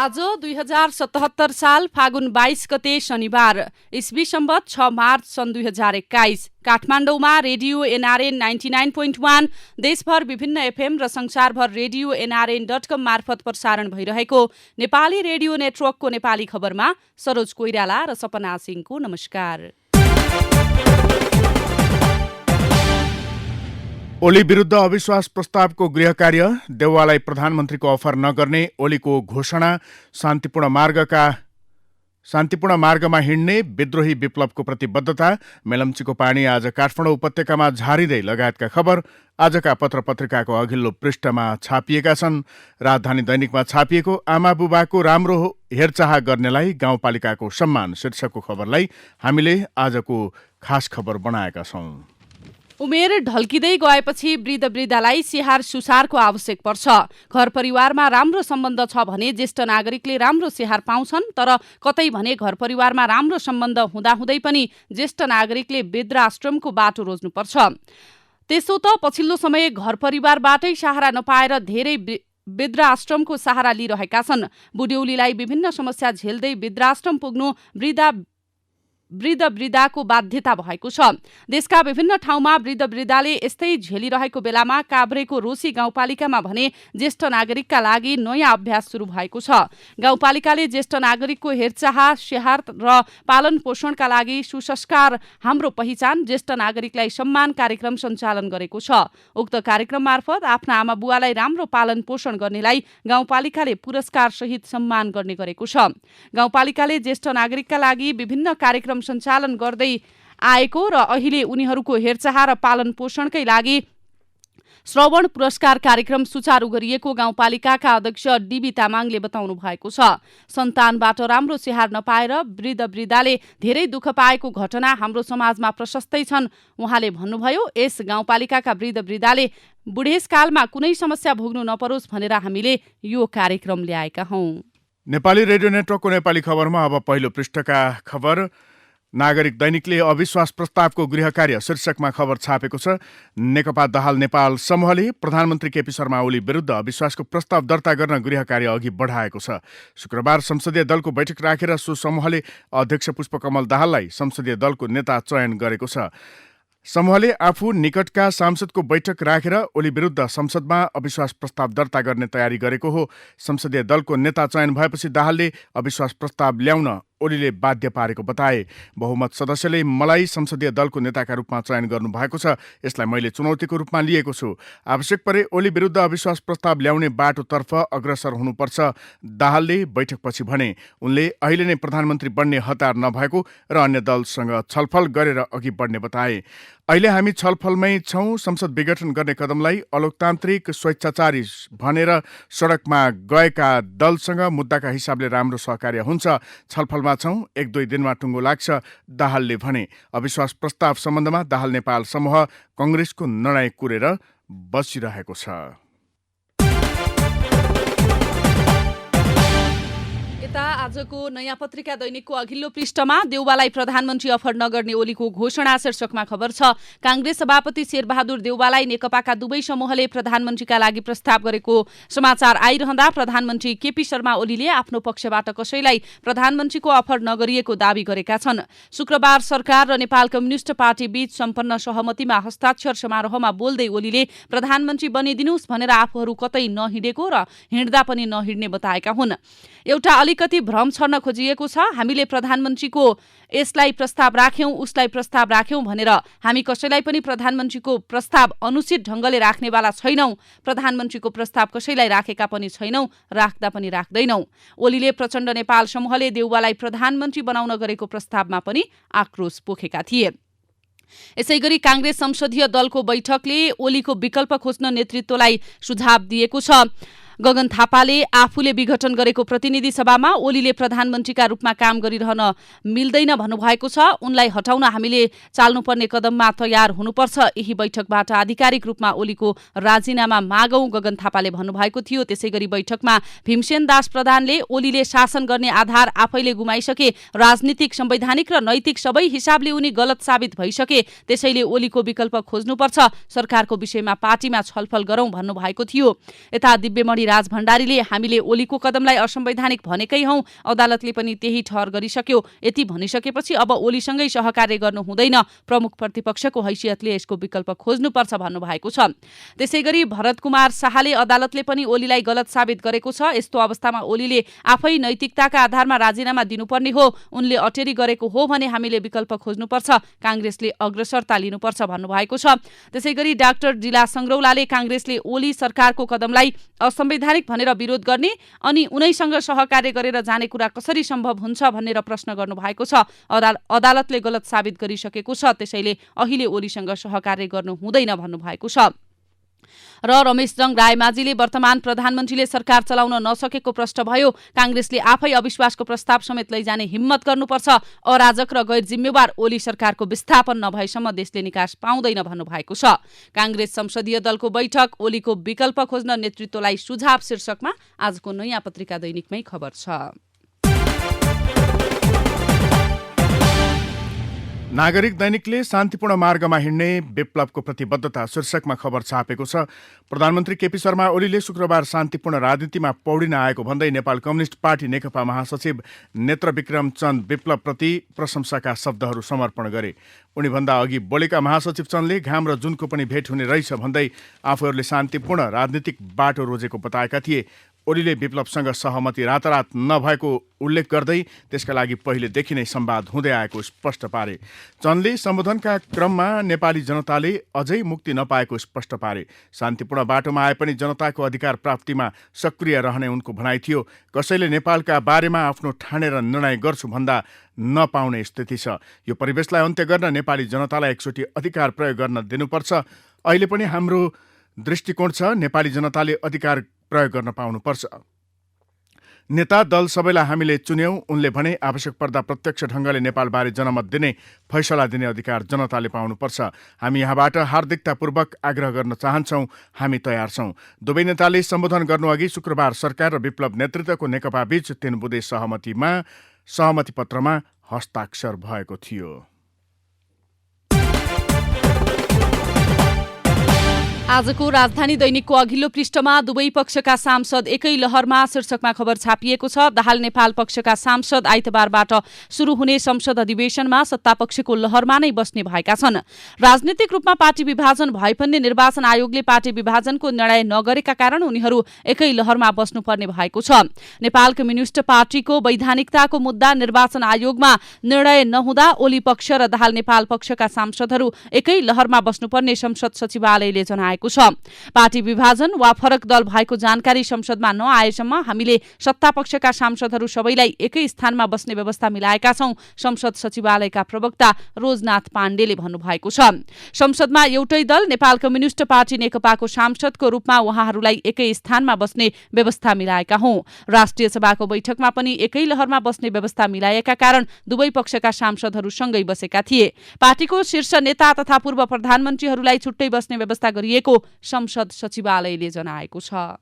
आज 2077 साल फागुन 22 गते शनिबार, इस्वी सम्वत 6 मार्च सन् 2021। काठमाडौँमा रेडियो एनआरएन 99.1, देशभर विभिन्न एफएम र संसारभर रेडियो nrn.com मार्फत प्रसारण भइरहेको नेपाली रेडियो नेटवर्कको नेपाली खबरमा सरोज कोइराला र सपना सिंहको नमस्कार। ओली विरुद्ध अविश्वास प्रस्तावको गृह कार्य, देउवालाई प्रधानमन्त्रीको अफर नगर्ने ओलीको घोषणा, शान्तिपूर्ण मार्गमा हिँड्ने विद्रोही विप्लवको प्रतिबद्धता, मेलम्चीको पानी आज काठमाडौँ उपत्यकामा झारिँदै लगायतका खबर आजका पत्र पत्रिकाको अघिल्लो पृष्ठमा छापिएका छन्। राजधानी दैनिकमा छापिएको आमा बुबाको राम्रो हेरचाह गर्नेलाई गाउँपालिकाको सम्मान शीर्षकको खबरलाई हामीले आजको खास खबर बनाएका छौं। उमेर ढल्किँदै गएपछि वृद्धवृद्धालाई स्याहार सुसारको आवश्यक पर्छ। घर परिवारमा राम्रो सम्बन्ध छ भने ज्येष्ठ नागरिकले राम्रो स्याहार पाउँछन्, तर कतै भने घर परिवारमा राम्रो सम्बन्ध हुँदाहुँदै पनि ज्येष्ठ नागरिकले वृद्धाश्रमको बाटो रोज्नुपर्छ। त्यसो त पछिल्लो समय घर परिवारबाटै सहारा नपाएर धेरै वृद्धाश्रमको सहारा लिइरहेका छन्। बुढ्यौलीलाई विभिन्न समस्या झेल्दै वृद्धाश्रम पुग्नु वृद्धवृद्धाको बाध्यता भएको छ। देशका विभिन्न ठाउँमा वृद्धवृद्धाले यस्तै झेलिरहेको बेलामा काभ्रेको रोशी गाउँपालिकामा भने ज्येष्ठ नागरिकका लागि नयाँ अभ्यास सुरु भएको छ। गाउँपालिकाले ज्येष्ठ नागरिकको हेरचाह, स्याहार र पालन पोषणका लागि सुसंस्कार हाम्रो पहिचान ज्येष्ठ नागरिकलाई सम्मान कार्यक्रम सञ्चालन गरेको छ। उक्त कार्यक्रम मार्फत आफ्ना आमा बुवालाई राम्रो पालन पोषण गर्नेलाई गाउँपालिकाले पुरस्कार सहित सम्मान गर्ने गरेको छ। गाउँपालिकाले ज्येष्ठ नागरिकका लागि विभिन्न कार्यक्रम सञ्चालन गर्दै आएको र अहिले उनीहरूको हेरचाह र पालन पोषणकै लागि श्रवण पुरस्कार कार्यक्रम सुचारू गरिएको गाउँपालिकाका अध्यक्ष डीबी तामाङले बताउनु भएको छ। सन्तानबाट राम्रो स्याहार नपाएर वृद्धवृद्धाले धेरै दुःख पाएको घटना हाम्रो समाजमा प्रशस्तै छन्। उहाँले भन्नुभयो, यस गाउँपालिकाका वृद्धवृद्धाले बुढेसकालमा कुनै समस्या भोग्नु नपरोस् भनेर हामीले यो कार्यक्रम ल्याएका हौं। नेपाली रेडियो नेटवर्कको नेपाली खबरमा अब पहिलो पृष्ठका खबर। नागरिक दैनिकले अविश्वास प्रस्तावको गृह कार्य शीर्षकमा खबर छापेको छ। नेकपा दाहाल नेपाल समूहले प्रधानमन्त्री केपी शर्मा ओली विरुद्ध अविश्वासको प्रस्ताव दर्ता गर्न गृह कार्य अघि बढाएको छ। शुक्रबार संसदीय दलको बैठक राखेर सो समूहले अध्यक्ष पुष्पकमल दाहाललाई संसदीय दलको नेता चयन गरेको छ। समूहले आफू निकटका सांसदको बैठक राखेर ओली विरुद्ध संसदमा अविश्वास प्रस्ताव दर्ता गर्ने तयारी गरेको हो। संसदीय दलको नेता चयन भएपछि दाहालले अविश्वास प्रस्ताव ल्याउन ओलीले बाध्य पारेको बताए। बहुमत सदस्यले मलाई संसदीय दलको नेताका रूपमा चयन गर्नु भएको छ, यसलाई मैले चुनौतीको रूपमा लिएको छु। आवश्यक परे ओली विरुद्ध अविश्वास प्रस्ताव ल्याउने बाटोतर्फ अग्रसर हुनुपर्छ, दाहालले बैठकपछि भने। उनले अहिले नै प्रधानमन्त्री बन्ने हतार नभएको र अन्य दलसँग छलफल गरेर अघि बढ्ने बताए। अहिले हामी छलफलमै छौँ। संसद विघटन गर्ने कदमलाई अलोकतान्त्रिक स्वेच्छाचारी भनेर सडकमा गएका दलसँग मुद्दाका हिसाबले राम्रो सहकार्य हुन्छ। छलफलमा छौँ, 1-2 दिनमा टुङ्गो लाग्छ, दाहालले भने। अविश्वास प्रस्ताव सम्बन्धमा दाहाल नेपाल समूह कङ्ग्रेसको निर्णय कुरेर बसिरहेको छ। आजको नयाँ पत्रिका दैनिकको अघिल्लो पृष्ठमा देउवालाई प्रधानमन्त्री अफर नगर्ने ओलीको घोषणा शीर्षकमा खबर छ। कांग्रेस सभापति शेरबहादुर देउवालाई नेकपाका दुवै समूहले प्रधानमन्त्रीका लागि प्रस्ताव गरेको समाचार आइरहँदा प्रधानमन्त्री केपी शर्मा ओलीले आफ्नो पक्षबाट कसैलाई प्रधानमन्त्रीको अफर नगरिएको दावी गरेका छन्। शुक्रबार सरकार र नेपाल कम्युनिस्ट पार्टी बीच सम्पन्न सहमतिमा हस्ताक्षर समारोहमा बोल्दै ओलीले प्रधानमन्त्री बनिदिनुस् भनेर आफूहरू कतै नहिँडेको र हिँड्दा पनि नहिँड्ने बताएका हुन्। एउटा अलिकति भ्रम छर्न खोजिएको छ। हामीले प्रधानमन्त्रीको यसलाई प्रस्ताव राख्यौं, उसलाई प्रस्ताव राख्यौं भनेर हामी कसैलाई पनि प्रधानमन्त्रीको प्रस्ताव अनुचित ढंगले राख्नेवाला छैनौं। प्रधानमन्त्रीको प्रस्ताव कसैलाई राखेका पनि छैनौं, राख्दा पनि राख्दैनौं। ओलीले प्रचण्ड नेपाल समूहले देउवालाई प्रधानमन्त्री बनाउन गरेको प्रस्तावमा पनि आक्रोश पोखेका थिए। यसैगरी कांग्रेस संसदीय दलको बैठकले ओलीको विकल्प खोज्न नेतृत्वलाई सुझाव दिएको छ। गगन थापाले आफूले विघटन गरेको प्रतिनिधि सभामा ओलीले प्रधानमन्त्रीका रूपमा काम गरिरहन मिल्दैन भन्नुभएको छ। उनलाई हटाउन हामीले चाल्नुपर्ने कदममा तयार हुनुपर्छ। यही बैठकबाट आधिकारिक रूपमा ओलीको राजीनामा मागौं गगन थापाले भन्नुभएको थियो। त्यसैगरी बैठकमा भीमसेन दास प्रधानले ओलीले शासन गर्ने आधार आफैले गुमाइसके, राजनीतिक, संवैधानिक र नैतिक सबै हिसाबले उनी गलत साबित भइसके, त्यसैले ओलीको विकल्प खोज्नुपर्छ, सरकारको विषयमा पार्टीमा छलफल गरौं भन्नुभएको थियो। यता दिव्यमणि राज भण्डारीले हामीले ओलीको कदमलाई असंवैधानिक भनेकै हौं, अदालतले पनि त्यही ठहर गरिसक्यो। यति भनिसकेपछि अब ओलीसँगै सहकार्य गर्नु हुँदैन, प्रमुख प्रतिपक्षको हैसियतले यसको विकल्प खोज्नुपर्छ भन्नुभएको छ। त्यसैगरी भरत कुमार शाहले अदालतले पनि ओलीलाई गलत साबित गरेको छ। यस्तो अवस्थामा ओलीले आफै नैतिकताका आधारमा राजीनामा दिनुपर्ने हो। उनले अटेरी गरेको हो भने हामीले विकल्प खोज्नुपर्छ, कांग्रेसले अग्रसरता लिनुपर्छ भन्नुभएको छ। त्यसैगरी डाक्टर जिला संग्रौलाले कांग्रेसले ओली सरकारको कदमलाई असंवैधानिक भनेर विरोध गर्ने अनि उनैसँग सहकार्य गरेर जाने कुरा कसरी सम्भव हुन्छ भनेर प्रश्न गर्नुभएको छ। अदालतले गलत साबित गरिसकेको छ, त्यसैले अहिले ओलीसँग सहकार्य गर्नु हुँदैन भन्नुभएको छ। र रमेशजङ रायमाझीले वर्तमान प्रधानमन्त्रीले सरकार चलाउन नसकेको प्रश्न भयो। कांग्रेसले आफै अविश्वासको प्रस्ताव समेत लैजाने हिम्मत गर्नुपर्छ। अराजक र गैर जिम्मेवार ओली सरकारको विस्थापन नभएसम्म देशले निकास पाउँदैन भन्नुभएको छ। कांग्रेस संसदीय दलको बैठक, ओलीको विकल्प खोज्न नेतृत्वलाई सुझाव शीर्षकमा आजको नयाँ पत्रिका दैनिकमै खबर छ। नागरिक दैनिकले शान्तिपूर्ण मार्गमा हिँड्ने विप्लवको प्रतिबद्धता शीर्षकमा खबर छापेको छ। प्रधानमन्त्री केपी शर्मा ओलीले शुक्रबार शान्तिपूर्ण राजनीतिमा पौडिन आएको भन्दै नेपाल कम्युनिस्ट पार्टी नेकपा महासचिव नेत्रविक्रम चन्द विप्लवप्रति प्रशंसाका शब्दहरू समर्पण गरे। उनीभन्दा अघि बोलेका महासचिव चन्दले घाम र जुनको पनि भेट हुने रहेछ भन्दै आफूहरूले शान्तिपूर्ण राजनीतिक बाटो रोजेको बताएका थिए। ओलीले विप्लवसँग सहमति रातारात नभएको उल्लेख गर्दै त्यसका लागि पहिलेदेखि नै संवाद हुँदै आएको स्पष्ट पारे। चन्दले सम्बोधनका क्रममा नेपाली जनताले अझै मुक्ति नपाएको स्पष्ट पारे। शान्तिपूर्ण बाटोमा आए पनि जनताको अधिकार प्राप्तिमा सक्रिय रहने उनको भनाइ थियो। कसैले नेपालका बारेमा आफ्नो ठानेर निर्णय गर्छु भन्दा नपाउने स्थिति छ। यो परिवेशलाई अन्त्य गर्न नेपाली जनतालाई एकचोटि अधिकार प्रयोग गर्न दिनुपर्छ। अहिले पनि हाम्रो दृष्टिकोण छ, नेपाली जनताले अधिकार प्रयोग गर्न पाउनुपर्छ। नेता दल सबैलाई हामीले चुन्यौं, उनले भने आवश्यक पर्दा प्रत्यक्ष ढङ्गले नेपालबारे जनमत दिने, फैसला दिने अधिकार जनताले पाउनुपर्छ। हामी यहाँबाट हार्दिकतापूर्वक आग्रह गर्न चाहन्छौं, हामी तयार छौं। दुवै नेताले सम्बोधन गर्नुअघि शुक्रबार सरकार र विप्लव नेतृत्वको नेकपा बीच 3 बुँदे सहमति पत्रमा हस्ताक्षर भएको थियो। आजको राजधानी दैनिकको अघिल्लो पृष्ठमा दुवै पक्षका सांसद एकै लहरमा शीर्षकमा खबर छापिएको छ। दाहाल नेपाल पक्षका सांसद आइतबारबाट शुरू हुने संसद अधिवेशनमा सत्तापक्षको लहरमा नै बस्ने भएका छन्। राजनीतिक रूपमा पार्टी विभाजन भए पनि निर्वाचन आयोगले पार्टी विभाजनको निर्णय नगरेका कारण उनीहरू एकै लहरमा बस्नुपर्ने भएको छ। नेपाल कम्युनिस्ट पार्टीको वैधानिकताको मुद्दा निर्वाचन आयोगमा निर्णय नहुँदा ओली पक्ष र दाहाल नेपाल पक्षका सांसदहरू एकै लहरमा बस्नुपर्ने संसद सचिवालयले जनाएको छ। पार्टी विभाजन वा फरक दल भएको जानकारी संसदमा नआएसम्म हामीले सत्तापक्षका सांसदहरू सबैलाई एकै स्थानमा बस्ने व्यवस्था मिलाएका छौं, संसद सचिवालयका प्रवक्ता रोजनाथ पाण्डेले भन्नुभएको छ। संसदमा एउटै दल नेपाल कम्युनिस्ट पार्टी नेकपाको सांसदको रूपमा उहाँहरूलाई एकै स्थानमा बस्ने व्यवस्था मिलाएका हौं। राष्ट्रिय सभाको बैठकमा पनि एकै लहरमा बस्ने व्यवस्था मिलाएका कारण दुवै पक्षका सांसदहरू सँगै बसेका थिए। पार्टीको शीर्ष नेता तथा पूर्व प्रधानमन्त्रीहरूलाई छुट्टै बस्ने व्यवस्था गरिएको संसद सचिवालयले जनाएको छ।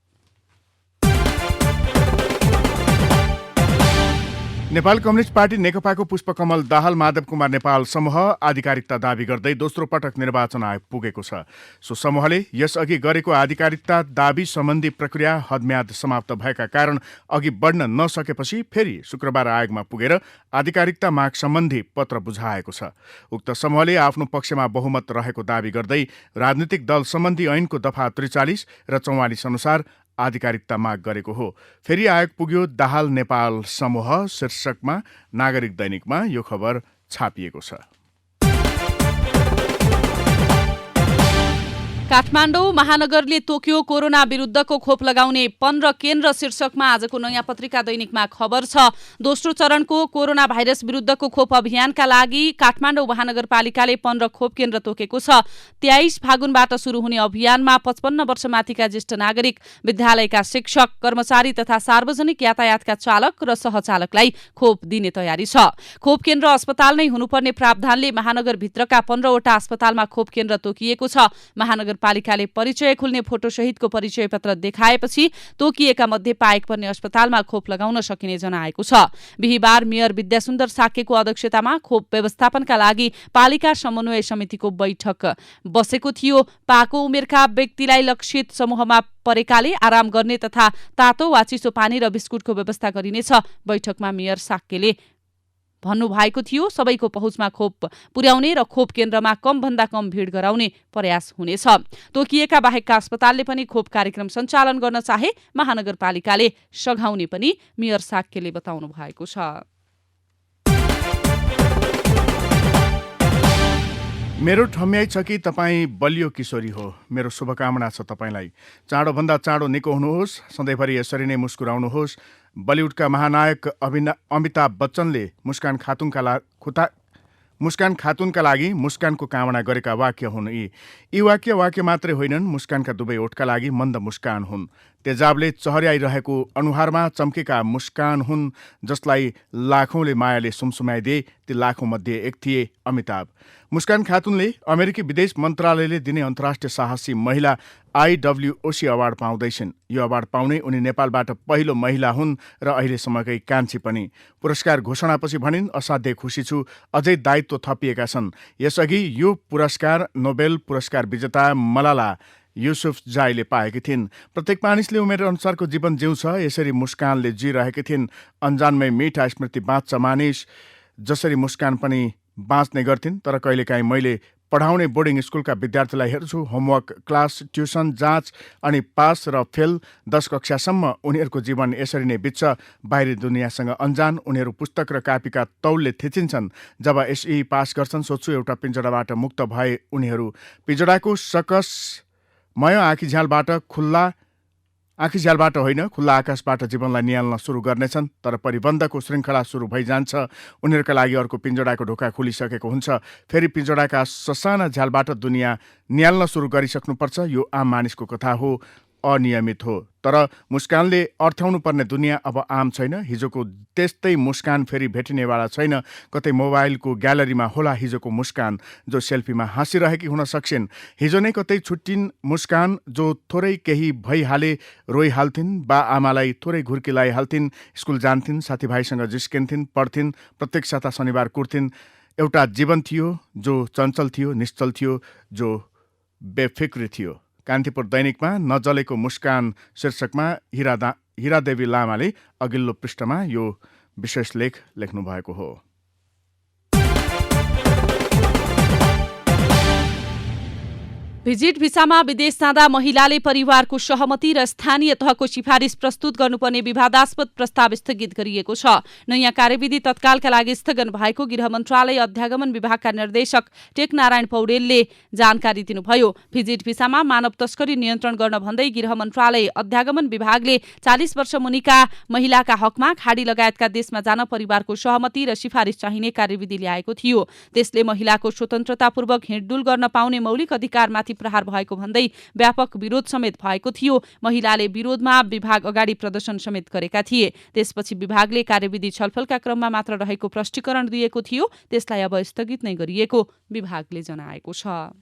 नेपाल कम्युनिस्ट पार्टी नेकपाको पुष्पकमल दाहाल माधव कुमार नेपाल समूह आधिकारिकता दावी गर्दै दोस्रो पटक निर्वाचन आयोग पुगेको छ। सो समूहले यसअघि गरेको आधिकारिकता दावी सम्बन्धी प्रक्रिया हदम्याद समाप्त भएका कारण अघि बढ्न नसकेपछि फेरि शुक्रबार आयोगमा पुगेर आधिकारिकता माग सम्बन्धी पत्र बुझाएको छ। उक्त समूहले आफ्नो पक्षमा बहुमत रहेको दावी गर्दै राजनीतिक दल सम्बन्धी ऐनको दफा 43 र 44 अनुसार आधिकारिकता माग गरेको हो। फेरि आयोग पुग्यो दाहाल नेपाल समूह शीर्षकमा नागरिक दैनिकमा यो खबर छापिएको छ। काठमाडौँ महानगरले तोक्यो कोरोना विरुद्धको खोप लगाउने 15 केन्द्र शीर्षकमा आजको नयाँ पत्रिका दैनिकमा खबर छ। दोस्रो चरणको कोरोना भाइरस विरुद्धको खोप अभियानका लागि काठमाडौँ महानगरपालिकाले 15 खोप केन्द्र तोकेको छ। 23 फागुनबाट शुरू हुने अभियानमा 55 वर्षमाथिका ज्येष्ठ नागरिक, विद्यालयका शिक्षक, कर्मचारी तथा सार्वजनिक यातायातका चालक र सहचालकलाई खोप दिने तयारी छ। खोप केन्द्र अस्पताल नै हुनुपर्ने प्रावधानले महानगरभित्रका 15 वटा अस्पतालमा खोप केन्द्र तोकिएको छ। महानगर नगरपालिकाले परिचय खुल्ने फोटोसहितको परिचय पत्र देखाएपछि तोकिएका मध्ये पाएक पर्ने अस्पतालमा खोप लगाउन सकिने जनाएको छ। बिहीबार मेयर विद्यासुन्दर साकेको अध्यक्षतामा खोप व्यवस्थापनका लागि पालिका समन्वय समितिको बैठक बसेको थियो। पाको उमेरका व्यक्तिलाई लक्षित समूहमा परेकाले आराम गर्ने तथा तातो वा चिसो पानी र बिस्कुटको व्यवस्था गरिनेछ। बैठकमा मेयर साक्यले भन्नुभएको थियो सबैको पहुँचमा खोप पुर्याउने र खोप केन्द्रमा कमभन्दा कम भिड गराउने प्रयास हुनेछ। तोकिएका बाहेकका अस्पतालले पनि खोप कार्यक्रम सञ्चालन गर्न चाहे महानगरपालिकाले सघाउने पनि मेयर साक्यले बताउनु भएको छ। मेरो ठम्याइ छ कि तपाईँ बलियो किशोरी हो। मेरो शुभकामना छ तपाईँलाई। चाँडोभन्दा चाँडो निको हुनुहोस्। सधैँभरि यसरी नै मुस्कुराउनुहोस्। बलिउडका महानायक अमिताभ बच्चनले मुस्कान खातुनका लागि मुस्कानको कामना गरेका वाक्य हुन् यी वाक्य मात्रै होइनन्, मुस्कानका दुवै ओठका लागि मन्द मुस्कान हुन्। तेजाबले चहर्याइरहेको अनुहारमा चम्केका मुस्कान हुन् जसलाई लाखौंले मायाले सुमसुमाइदिए। ती लाखौं मध्ये एक थिए अमिताभ। मुस्कान खातुनले अमेरिकी विदेश मन्त्रालयले दिने अन्तर्राष्ट्रिय साहसी महिला IWOC अवार्ड पाउँदैछन्। यो अवार्ड पाउने उनी नेपालबाट पहिलो महिला हुन् र अहिलेसम्मकै कान्छी पनि। पुरस्कार घोषणापछि भनिन्, असाध्यै खुसी छु, अझै दायित्व थपिएका छन्। यसअघि यो पुरस्कार नोबेल पुरस्कार विजेता मलाला युसुफजाईले पाएकी थिइन्। प्रत्येक मानिसले उमेर अनुसारको जीवन जिउँछ, यसरी मुस्कानले जिरहेकी थिइन्। अन्जानमै मिठा स्मृति बाँच्छ मानिस, जसरी मुस्कान पनि बाँच्ने गर्थिन्। तर कहिलेकाहीँ मैले पढाउने बोर्डिङ स्कुलका विद्यार्थीलाई हेर्छु, होमवर्क, क्लास, ट्युसन, जाँच अनि पास र फेल 10 कक्षासम्म उनीहरूको जीवन यसरी नै बित्छ। बाहिरी दुनियाँसँग अन्जान उनीहरू पुस्तक र कापीका तौलले थिचिन्छन्। जब SE पास गर्छन्, सोध्छु एउटा पिंजडाबाट मुक्त भए उनीहरू। पिंजडाको सकसमय आँखीझ्यालबाट होइन, खुल्ला आकाशबाट जीवनलाई निहाल्न सुरु गर्नेछन्। तर परिबन्धको श्रृङ्खला सुरु भइजान्छ। उनीहरूका लागि अर्को पिंजडाको ढोका खुलिसकेको हुन्छ। फेरि पिंजडाका ससाना झ्यालबाट दुनियाँ निहाल्न सुरु गरिसक्नुपर्छ। यो आम मानिसको कथा हो, अनियमित हो। तर मुस्कानले अर्थाउनु पर्ने दुनियाँ अब आम छैन। हिजोको त्यस्तै मुस्कान फेरि भेटिनेवाला छैन। कतै मोबाइलको ग्यालरीमा होला हिजोको मुस्कान, जो सेल्फीमा हाँसिरहेकी हुन सक्छिन्। हिजो नै कतै छुट्टिन् मुस्कान, जो थोरै केही भइहाले रोइहाल्थिन्। बा आमालाई थोरै घुर्की लगाइहाल्थिन्। स्कुल जान्थिन्, साथीभाइसँग जिस्किन्थिन्, पढ्थिन्, प्रत्येक साता शनिबार कुर्थिन्। एउटा जीवन थियो जो चञ्चल थियो, निश्चल थियो, जो बेफिक्री थियो। कान्तिपुर दैनिकमा नजलेको मुस्कान शीर्षकमा हिरादेवी लामाले अघिल्लो पृष्ठमा यो विशेष लेख लेख्नु भएको हो। भिजिट भिसामा विदेश जाँदा महिलाले परिवारको सहमति र स्थानीय तहको सिफारिस प्रस्तुत गर्नुपर्ने विवादास्पद प्रस्ताव स्थगित गरिएको छ। नयाँ कार्यविधि तत्कालका लागि स्थगन भएको गृह मन्त्रालय अध्यागमन विभागका निर्देशक टेकनारायण पौडेलले जानकारी दिनुभयो। भिजिट भिसामा मानव तस्करी नियन्त्रण गर्न भन्दै गृह मन्त्रालय अध्यागमन विभागले 40 वर्ष मुनिका महिलाका हकमा खाडी लगायतका देशमा जान परिवारको सहमति र सिफारिस चाहिने कार्यविधि ल्याएको थियो। त्यसले महिलाको स्वतन्त्रतापूर्वक हिँडडुल गर्न पाउने मौलिक अधिकारमाथि प्रहार भएको भन्दै व्यापक विरोध समेत भएको थियो। महिलाले विरोधमा विभाग अगाडि प्रदर्शन समेत गरेका थिए। त्यसपछि विभागले कार्यविधि छलफलका क्रममा मात्र रहेको प्रष्टीकरण दिएको थियो। त्यसलाई अब स्थगित नै गरिएको विभागले जनाएको छ।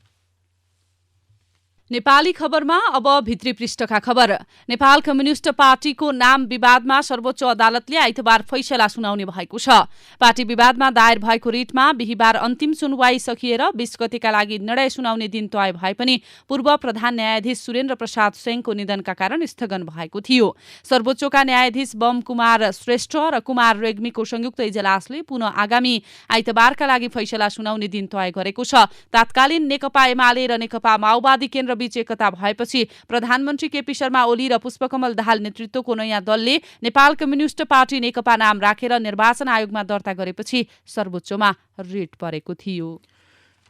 नेपाली खबरमा अब भित्री पृष्ठका खबर। नेपाल कम्युनिस्ट पार्टीको नाम विवादमा सर्वोच्च अदालतले आइतबार फैसला सुनाउने भएको छ। पार्टी विवादमा दायर भएको रिटमा बिहीबार अन्तिम सुनवाई सकिएर 20 गतेका लागि निर्णय सुनाउने दिन तय भए पनि पूर्व प्रधान न्यायाधीश सुरेन्द्र प्रसाद सेनको निधनका कारण स्थगन भएको थियो। सर्वोच्चका न्यायाधीश बम कुमार श्रेष्ठ र कुमार रेग्मीको संयुक्त इजलासले पुनः आगामी आइतबारका लागि फैसला सुनाउने दिन तय गरेको छ। तात्कालीन नेकपा एमाले र नेकपा माओवादी केन्द्र बीच एकता भएपछि प्रधानमन्त्री केपी शर्मा ओली र पुष्पकमल दाहाल नेतृत्वको नयाँ दलले नेपाल कम्युनिस्ट पार्टी नेकपा नाम राखेर निर्वाचन आयोगमा दर्ता गरेपछि सर्वोच्चमा रिट परेको थियो।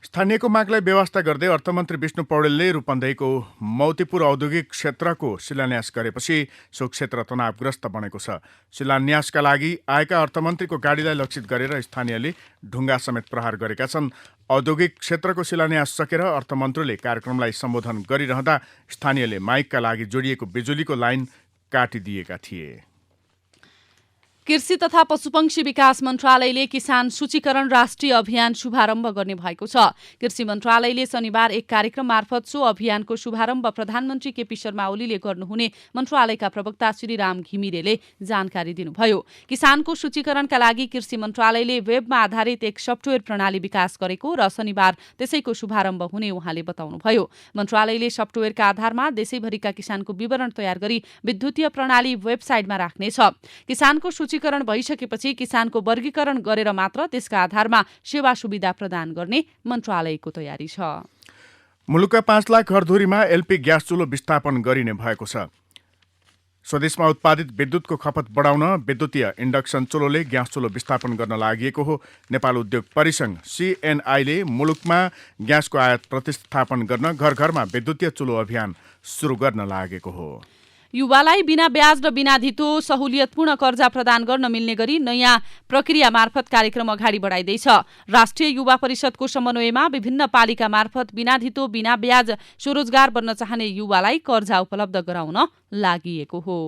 स्थानीयको मागलाई व्यवस्था गर्दै अर्थमन्त्री विष्णु पौडेलले रूपन्देहीको मौतीपुर औद्योगिक क्षेत्रको शिलान्यास गरेपछि सो क्षेत्र तनावग्रस्त बनेको छ। शिलान्यासका लागि आएका अर्थमन्त्रीको गाडीलाई लक्षित गरेर स्थानीयले ढुङ्गा समेत प्रहार गरेका छन्। औद्योगिक क्षेत्रको शिलान्यास सकेर अर्थमन्त्रीले कार्यक्रमलाई सम्बोधन गरिरहँदा स्थानीयले माइकका लागि जोडिएको बिजुलीको लाइन काटिदिएका थिए। कृषि तथा पशुपक्षी विकास मन्त्रालयले किसान सूचीकरण राष्ट्रिय अभियान शुभारम्भ गर्ने भएको छ। कृषि मन्त्रालयले शनिबार एक कार्यक्रम मार्फत सो अभियानको शुभारम्भ प्रधानमन्त्री केपी शर्मा ओलीले गर्नुहुने मन्त्रालयका प्रवक्ता श्रीराम घिमिरेले जानकारी दिनुभयो। किसानको सूचीकरणका लागि कृषि मन्त्रालयले वेबमा आधारित एक सफ्टवेयर प्रणाली विकास गरेको र शनिबार त्यसैको शुभारम्भ हुने उहाँले बताउनुभयो। मन्त्रालयले सफ्टवेयरका आधारमा देशैभरिका किसानको विवरण तयार गरी विद्युतीय प्रणाली वेबसाइटमा राख्नेछ। किसानको सूचीकरण भइसकेपछि किसानको वर्गीकरण गरेर मात्र त्यसका आधारमा सेवा सुविधा प्रदान गर्ने मन्त्रालयको तयारी छ। मुलुकका 5 लाख घरधुरीमा एलपी ग्यास चुलो विस्थापन गरिने भएको छ। स्वदेशमा उत्पादित विद्युतको खपत बढाउन विद्युतीय इन्डक्सन चुलोले ग्यास चुलो विस्थापन गर्न लागि हो। नेपाल उद्योग परिसंघ CNI ले मुलुकमा ग्यासको आयात प्रतिस्थापन गर्न घर घरमा विद्युतीय चुलो अभियान सुरु गर्न लागेको हो। युवालाई बिना ब्याज र बिना धितो सहुलियतपूर्ण कर्जा प्रदान गर्न मिल्ने गरी नयाँ प्रक्रिया मार्फत कार्यक्रम अगाडि बढाइँदैछ। राष्ट्रिय युवा परिषदको समन्वयमा विभिन्न पालिका मार्फत बिना धितो बिना ब्याज स्वरोजगार बन्न चाहने युवालाई कर्जा उपलब्ध गराउन लागिएको हो।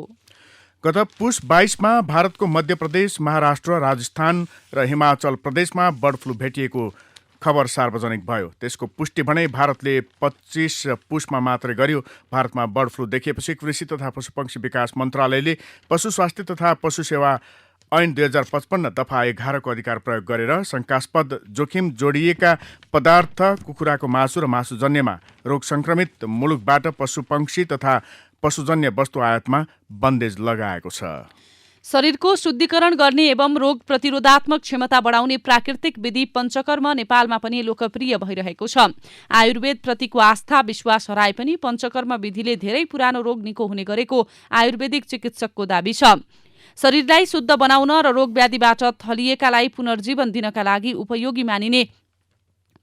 गत पुस 22मा भारतको मध्य प्रदेश, महाराष्ट्र, राजस्थान र हिमाचल प्रदेशमा बर्ड फ्लू भेटिएको खबर सार्वजनिक भयो। त्यसको पुष्टि भने भारतले 25 पुसमा मात्रै गर्यो। भारतमा बर्ड फ्लू देखिएपछि कृषि तथा पशुपक्षी विकास मन्त्रालयले पशु स्वास्थ्य तथा पशु सेवा ऐन 2055 दफा 11 को अधिकार प्रयोग गरेर शंकास्पद जोखिम जोडिएका पदार्थ कुखुराको मासु र मासुजन्यमा रोग संक्रमित मुलुकबाट पशुपक्षी तथा पशुजन्य वस्तु आयातमा बन्देज लगाएको छ। शरीरको शुद्धिकरण गर्ने एवं रोग प्रतिरोधात्मक क्षमता बढाउने प्राकृतिक विधि पञ्चकर्म नेपालमा पनि लोकप्रिय भइरहेको छ। आयुर्वेद प्रतिको आस्था विश्वास हराए पनि पञ्चकर्म विधिले धेरै पुरानो रोग निको हुने गरेको आयुर्वेदिक चिकित्सकको दाबी छ। शरीरलाई शुद्ध बनाउन र रोग व्याधिबाट थलिएकालाई पुनर्जीवन दिनका लागि उपयोगी मानिने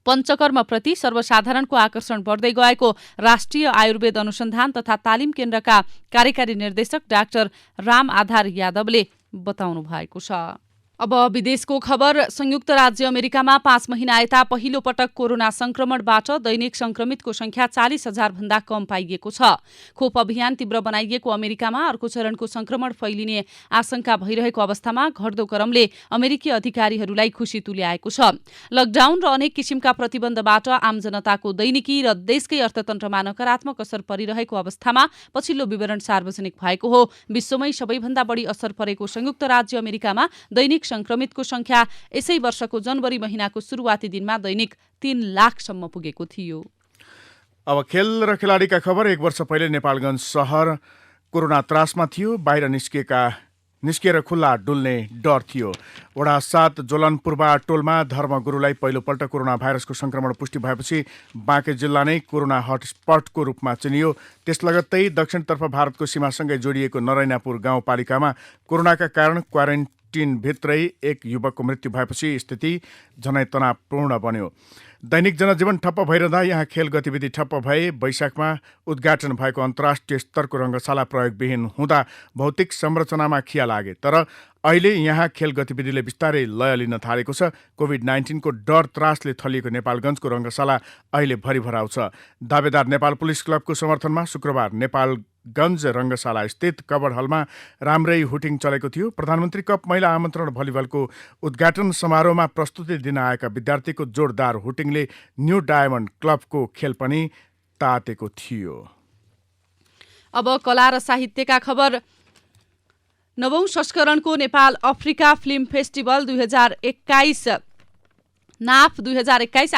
पञ्चकर्मप्रति सर्वसाधारणको आकर्षण बढ्दै गएको राष्ट्रिय आयुर्वेद अनुसन्धान तथा तालिम केन्द्रका कार्यकारी निर्देशक डाक्टर राम आधार यादवले बताउनु भएको छ। अब विदेशको खबर। संयुक्त राज्य अमेरिकामा 5 महिना यता पहिलो पटक कोरोना संक्रमणबाट दैनिक संक्रमितको संख्या 40,000 भन्दा कम पाइएको छ। खोप अभियान तीव्र बनाइएको अमेरिकामा अर्को चरणको संक्रमण फैलिने आशंका भइरहेको अवस्थामा घट्दो क्रमले अमेरिकी अधिकारीहरूलाई खुशी तुल्याएको छ। लकडाउन र अनेक किसिमका प्रतिबन्धबाट आम जनताको दैनिकी र देशकै अर्थतन्त्रमा नकारात्मक असर परिरहेको अवस्थामा पछिल्लो विवरण सार्वजनिक भएको हो। विश्वमै सबैभन्दा बढी असर परेको संयुक्त राज्य अमेरिकामा दैनिक संक्रमितको संख्या यसै वर्षको जनवरी महिनाको सुरुवाती दिनमा दैनिक 3 लाखसम्म पुगेको थियो। अब खेल र खेलाडीका खबर। 1 वर्ष पहिले नेपालगञ्ज सहर कोरोना त्रासमा थियो। बाहिर निस्किएर खुल्ला डुल्ने डर थियो। वडा 7 जोलनपुरबा टोलमा धर्मगुरुलाई पहिलोपल्ट कोरोना भाइरसको संक्रमण पुष्टि भएपछि बाँके जिल्ला नै कोरोना हटस्पटको रूपमा चिनियो। त्यस लगत्तै दक्षिणतर्फ भारतको सीमासँगै जोडिएको नरैनापुर गाउँपालिकामा कोरोनाका कारण क्वारेन्टिनभित्रै एक युवकको मृत्यु भएपछि स्थिति झनै तनावपूर्ण बन्यो। दैनिक जनजीवन ठप्प भइरहँदा यहाँ खेल गतिविधि ठप्प भए। वैशाखमा उद्घाटन भएको अन्तर्राष्ट्रिय स्तरको रङ्गशाला प्रयोगविहीन हुँदा भौतिक संरचनामा खिया लागे। तर अहिले यहाँ खेल गतिविधिले बिस्तारै लय लिन थालेको छ। कोभिड-19 को डर त्रासले थलिएको नेपालगञ्जको रङ्गशाला अहिले भरिभराउ छ। दावेदार नेपाल पुलिस क्लबको समर्थनमा शुक्रबार नेपालगञ्ज रङ्गशाला स्थित कवर हलमा राम्रै हुटिङ चलेको थियो। प्रधानमन्त्री कप महिला आमन्त्रण भलिबलको उद्घाटन समारोहमा प्रस्तुति दिन आएका विद्यार्थीको जोरदार हुटिङले न्यू डायमन्ड क्लबको खेल पनि तातेको थियो। अब कला र साहित्यका खबर। 9औं संस्करणको नेपाल अफ्रिका फिल्म फेस्टिभल 2021 नाफ 2021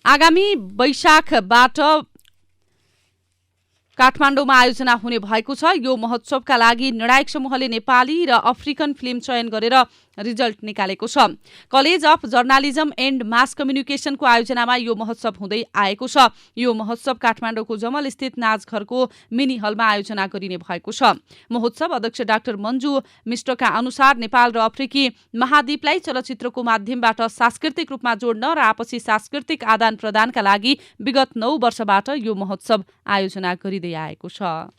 आगामी वैशाखबाट काठमाडौँमा आयोजना हुने भएको छ। यो महोत्सवका लागि निर्णायक समूहले नेपाली र अफ्रिकन फिल्म चयन गरेर रिजल्ट निकालेको छ। कलेज अफ जर्नालिजम एन्ड मास कम्युनिकेसनको आयोजनामा यो महोत्सव हुँदै आएको छ। यो महोत्सव काठमाडौँको जमल स्थित नाचघरको मिनी हलमा आयोजना गरिने भएको छ। महोत्सव अध्यक्ष डाक्टर मन्जु मिश्रका अनुसार नेपाल र अफ्रिकी महाद्वीपलाई चलचित्रको माध्यमबाट सांस्कृतिक रूपमा जोड्न र आपसी सांस्कृतिक आदान प्रदानका लागि विगत 9 वर्षबाट यो महोत्सव आयोजना गरिँदै आएको छ।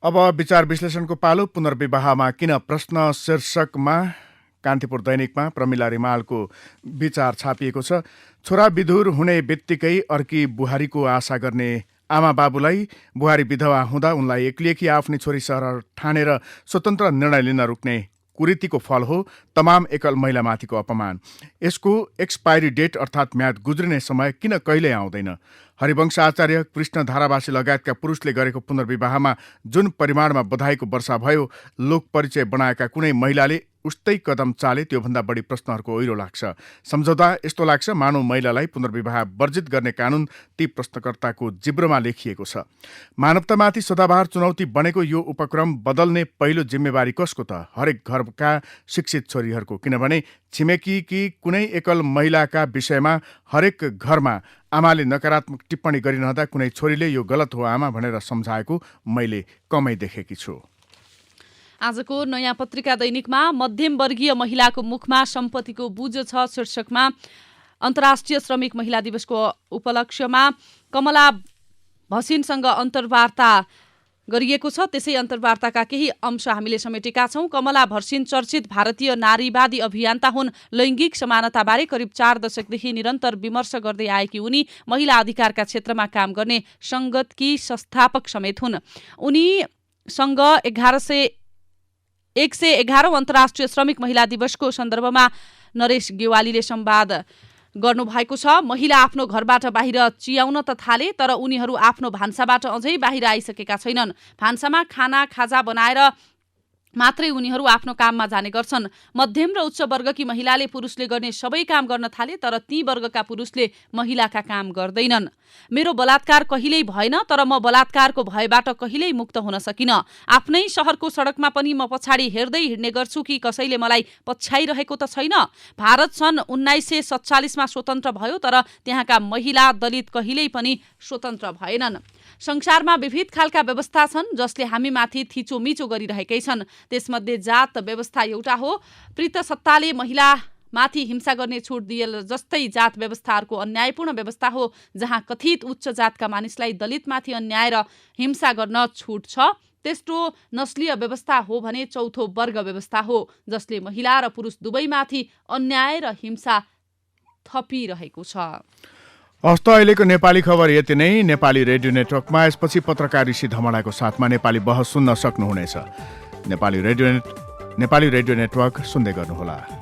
अब विचार विश्लेषणको पालो। पुनर्विवाहमा किन प्रश्न शीर्षकमा कान्तिपुर दैनिकमा प्रमिला रिमालको विचार छापिएको छ। छोरा विधुर हुने बित्तिकै अर्की बुहारीको आशा गर्ने आमा बाबुलाई बुहारी विधवा हुँदा उनलाई एक्लिएकी आफ्नै छोरी सहर ठानेर स्वतन्त्र निर्णय लिन रोक्ने कुरीतिको फल हो तमाम एकल महिलामाथिको अपमान। यसको एक्सपायरी डेट अर्थात् म्याद गुज्रिने समय किन कहिल्यै आउँदैन? हरिवंश आचार्य, कृष्ण धारावासी लगायतका पुरुषले गरेको पुनर्विवाहमा जुन परिमाणमा बधाईको वर्षा भयो, लोक परिचय बनाएका कुनै महिलाले उस्तै कदम चाले त्योभन्दा बढी प्रश्नहरूको ओइरो लाग्छ। सम्झौता यस्तो लाग्छ मानव महिलालाई पुनर्विवाह वर्जित गर्ने कानून ती प्रश्नकर्ताको जिब्रोमा लेखिएको छ। मानवतामाथि सदाबहार चुनौती बनेको यो उपक्रम बदल्ने पहिलो जिम्मेवारी कसको त? हरेक घरका शिक्षित छोरीहरूको। किनभने छिमेकीकी कुनै एकल महिलाका विषयमा हरेक घरमा आमाले नकारात्मक टिप्पणी गरिरहँदा कुनै छोरीले यो गलत हो आमा भनेर सम्झाएको मैले कमै देखेकी छु। आजको नयाँ पत्रिका दैनिकमा मध्यमवर्गीय महिलाको मुखमा सम्पत्तिको बुझो छ शीर्षकमा अन्तर्राष्ट्रिय श्रमिक महिला दिवसको उपलक्ष्यमा कमला भसिनसँग अन्तर्वार्ता गरिएको छ। त्यसै अन्तर्वार्ताका केही अंश हामीले समेटेका छौँ। कमला भसिन चर्चित भारतीय नारीवादी अभियन्ता हुन्। लैङ्गिक समानताबारे करिब 4 दशकदेखि निरन्तर विमर्श गर्दै आएकी उनी महिला अधिकारका क्षेत्रमा काम गर्ने सङ्गतकी संस्थापक समेत हुन्। उनीसँग 111औं अन्तर्राष्ट्रिय श्रमिक महिला दिवसको सन्दर्भमा नरेश गेवालीले संवाद गर्नुभएको छ। महिला आफ्नो घरबाट बाहिर चियाउन त थाले, तर उनीहरू आफ्नो भान्साबाट अझै बाहिर आइसकेका छैनन्। भान्सामा खाना खाजा बनाएर मात्रै उनीहरू आफ्नो काममा जाने गर्छन्। मध्यम र उच्च वर्गकी महिलाले पुरुषले गर्ने सबै काम गर्न थाले, तर ती वर्गका पुरुषले महिलाका काम गर्दैनन्। मेरो बलात्कार कहिल्यै भएन, तर म बलात्कारको भयबाट कहिल्यै मुक्त हुन सकिन। आफ्नै शहरको सडकमा पनि म पछाडि हेर्दै हिँड्ने गर्छु कि कसैले मलाई पछ्याइरहेको त छैन। भारत सन् 1947मा स्वतन्त्र भयो, तर त्यहाँका महिला दलित कहिल्यै पनि स्वतन्त्र भएनन्। संसारमा विविध खालका व्यवस्था छन् जसले हामीमाथि थिचोमिचो गरिरहेकै छन्। त्यसमध्ये जात व्यवस्था एउटा हो। प्रीतसत्ताले महिला माथि हिंसा गर्ने छुट दिए जस्तै जात व्यवस्थाहरूको अन्यायपूर्ण व्यवस्था हो, जहाँ कथित उच्च जातका मानिसलाई दलितमाथि अन्याय र हिंसा गर्न छुट छ। तेस्रो नस्लीय व्यवस्था हो भने चौथो वर्ग व्यवस्था हो, जसले महिला र पुरुष दुवैमाथि अन्याय र हिंसा थपिरहेको छ। हस्त अहिलेको नेपाली खबर यति नै। नेपाली रेडियो नेटवर्कमा यसपछि पत्रकार ऋषि धमडाको साथमा नेपाली बहस सुन्न सक्नुहुनेछ। नेपाली रेडियो नेटवर्क सुन्दै गर्नुहोला।